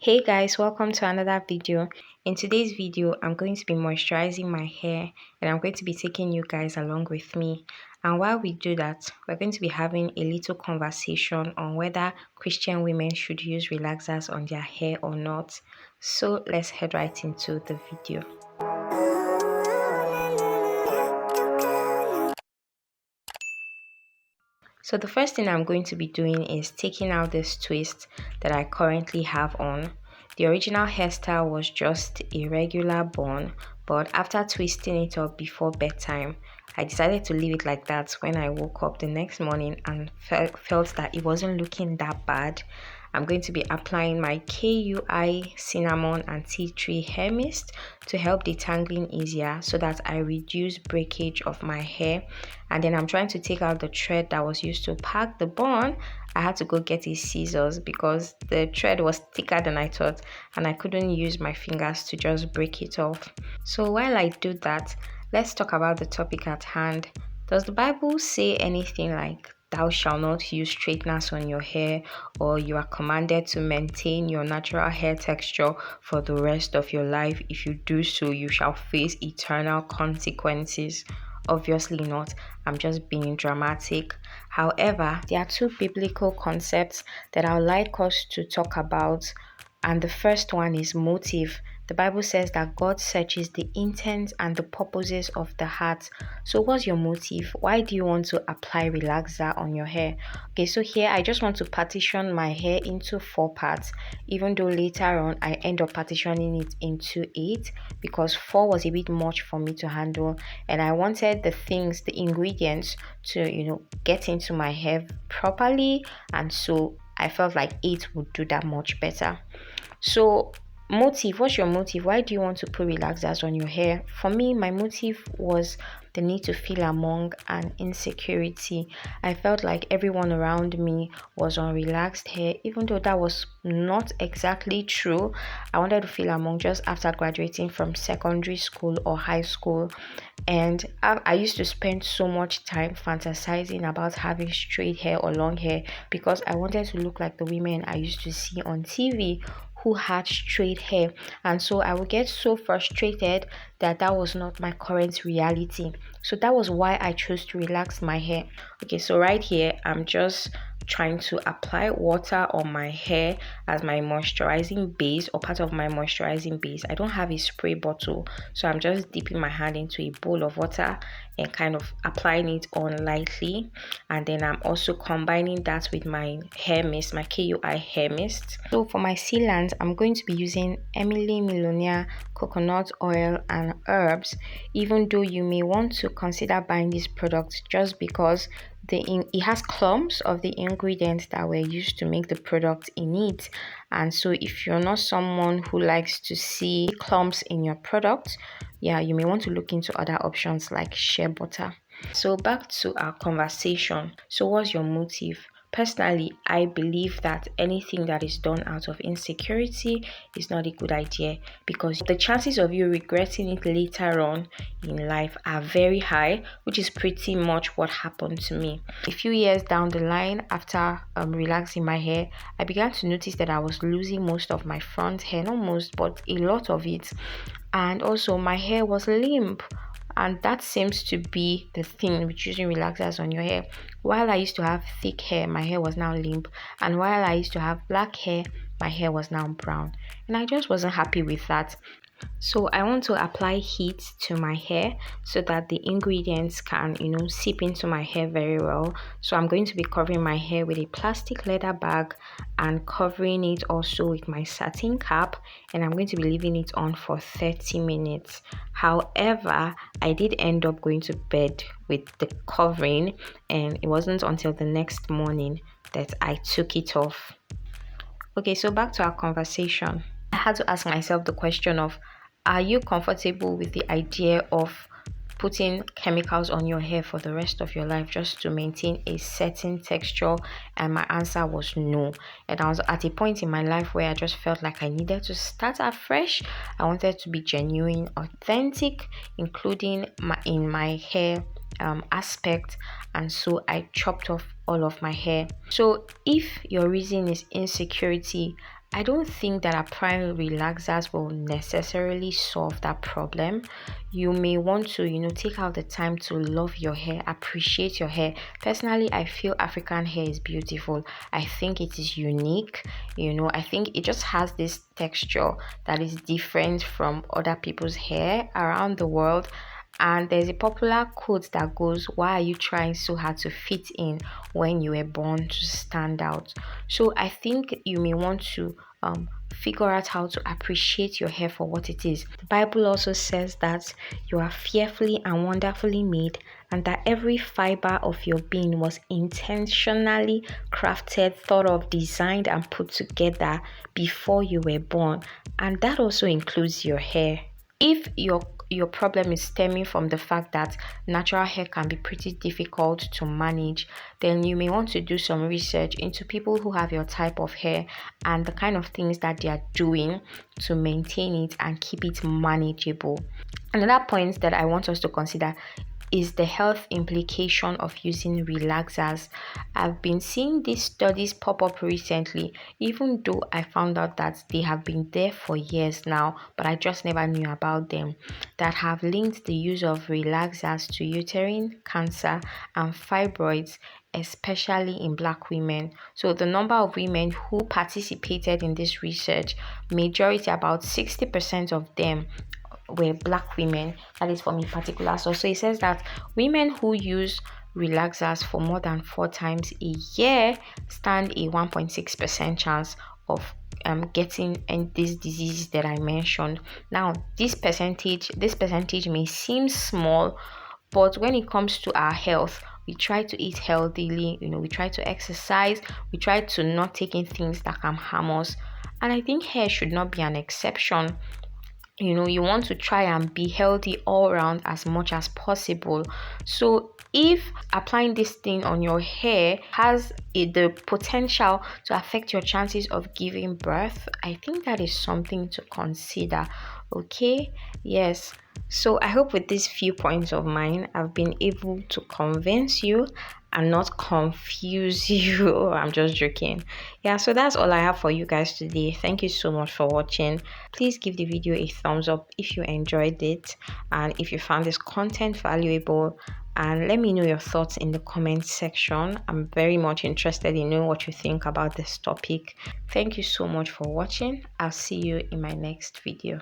Hey guys, welcome to another video. In today's video, I'm going to be moisturizing my hair and I'm going to be taking you guys along with me. And while we do that, we're going to be having a little conversation on whether Christian women should use relaxers on their hair or not. So let's head right into the video. So the first thing I'm going to be doing is taking out this twist that I currently have on. The original hairstyle was just a regular bun, but after twisting it up before bedtime, I decided to leave it like that when I woke up the next morning and felt that it wasn't looking that bad. I'm going to be applying my KUI cinnamon and tea tree hair mist to help detangling easier so that I reduce breakage of my hair. And then I'm trying to take out the thread that was used to pack the bun. I had to go get his scissors because the thread was thicker than I thought and I couldn't use my fingers to just break it off. So while I do that, let's talk about the topic at hand. Does the Bible say anything like thou shalt not use straighteners on your hair, or you are commanded to maintain your natural hair texture for the rest of your life? If you do so, you shall face eternal consequences? Obviously not. I'm just being dramatic. However, there are two biblical concepts that I would like us to talk about, and the first one is motive. The Bible says that God searches the intent and the purposes of the heart. So what's your motive? Why do you want to apply relaxer on your hair? Okay, so here I just want to partition my hair into 4 parts, even though later on I end up partitioning it into 8 because 4 was a bit much for me to handle, and I wanted the ingredients to get into my hair properly, and so I felt like 8 would do that much better. So motive, what's your motive? Why do you want to put relaxers on your hair? For me, my motive was the need to feel among and insecurity. I felt like everyone around me was on relaxed hair, even though that was not exactly true. I wanted to feel among just after graduating from secondary school or high school. And I used to spend so much time fantasizing about having straight hair or long hair because I wanted to look like the women I used to see on TV who had straight hair. And so I would get so frustrated that was not my current reality. So that was why I chose to relax my hair. Okay, so right here I'm just trying to apply water on my hair as my moisturizing base, or part of my moisturizing base. I don't have a spray bottle, so I'm just dipping my hand into a bowl of water and kind of applying it on lightly. And then I'm also combining that with my hair mist, my KUI hair mist. So for my sealant, I'm going to be using Emily Milonia coconut oil and herbs, even though you may want to consider buying this product just because it has clumps of the ingredients that were used to make the product in it. And so if you're not someone who likes to see clumps in your product, yeah, you may want to look into other options like shea butter. So back to our conversation. So what's your motive? Personally, I believe that anything that is done out of insecurity is not a good idea because the chances of you regretting it later on in life are very high, which is pretty much what happened to me. A few years down the line, after relaxing my hair, I began to notice that I was losing most of my front hair, not most, but a lot of it. And also my hair was limp. And that seems to be the thing with using relaxers on your hair. While I used to have thick hair, my hair was now limp. And while I used to have black hair, my hair was now brown. And I just wasn't happy with that. So I want to apply heat to my hair so that the ingredients can seep into my hair very well. So I'm going to be covering my hair with a plastic leather bag and covering it also with my satin cap, and I'm going to be leaving it on for 30 minutes. However, I did end up going to bed with the covering, and it wasn't until the next morning that I took it off. Okay, so back to our conversation. I had to ask myself the question of, are you comfortable with the idea of putting chemicals on your hair for the rest of your life just to maintain a certain texture? And my answer was no. And I was at a point in my life where I just felt like I needed to start afresh. I wanted to be genuine, authentic, including in my hair aspect, and so I chopped off all of my hair. So if your reason is insecurity, I don't think that applying relaxers will necessarily solve that problem. You may want to, take out the time to love your hair, appreciate your hair. Personally, I feel African hair is beautiful. I think it is unique. I think it just has this texture that is different from other people's hair around the world. And there's a popular quote that goes, "Why are you trying so hard to fit in when you were born to stand out?" So I think you may want to figure out how to appreciate your hair for what it is. The Bible also says that you are fearfully and wonderfully made, and that every fiber of your being was intentionally crafted, thought of, designed, and put together before you were born. And that also includes your hair. If your problem is stemming from the fact that natural hair can be pretty difficult to manage, then you may want to do some research into people who have your type of hair and the kind of things that they are doing to maintain it and keep it manageable. Another point that I want us to consider is the health implication of using relaxers. I've been seeing these studies pop up recently, even though I found out that they have been there for years now, but I just never knew about them, that have linked the use of relaxers to uterine cancer and fibroids, especially in Black women. So the number of women who participated in this research, majority, about 60% of them, were Black women. That is from a particular source. So it says that women who use relaxers for more than 4 times a year stand a 1.6% chance of getting these diseases that I mentioned. Now, this percentage may seem small, but when it comes to our health, we try to eat healthily, we try to exercise, we try to not take in things that can harm us. And I think hair should not be an exception. You want to try and be healthy all around as much as possible. So if applying this thing on your hair has the potential to affect your chances of giving birth, I think that is something to consider. Okay, yes. So I hope with these few points of mine, I've been able to convince you and not confuse you. I'm just joking. Yeah, so that's all I have for you guys today. Thank you so much for watching. Please give the video a thumbs up if you enjoyed it and if you found this content valuable, and let me know your thoughts in the comment section. I'm very much interested in knowing what you think about this topic. Thank you so much for watching. I'll see you in my next video.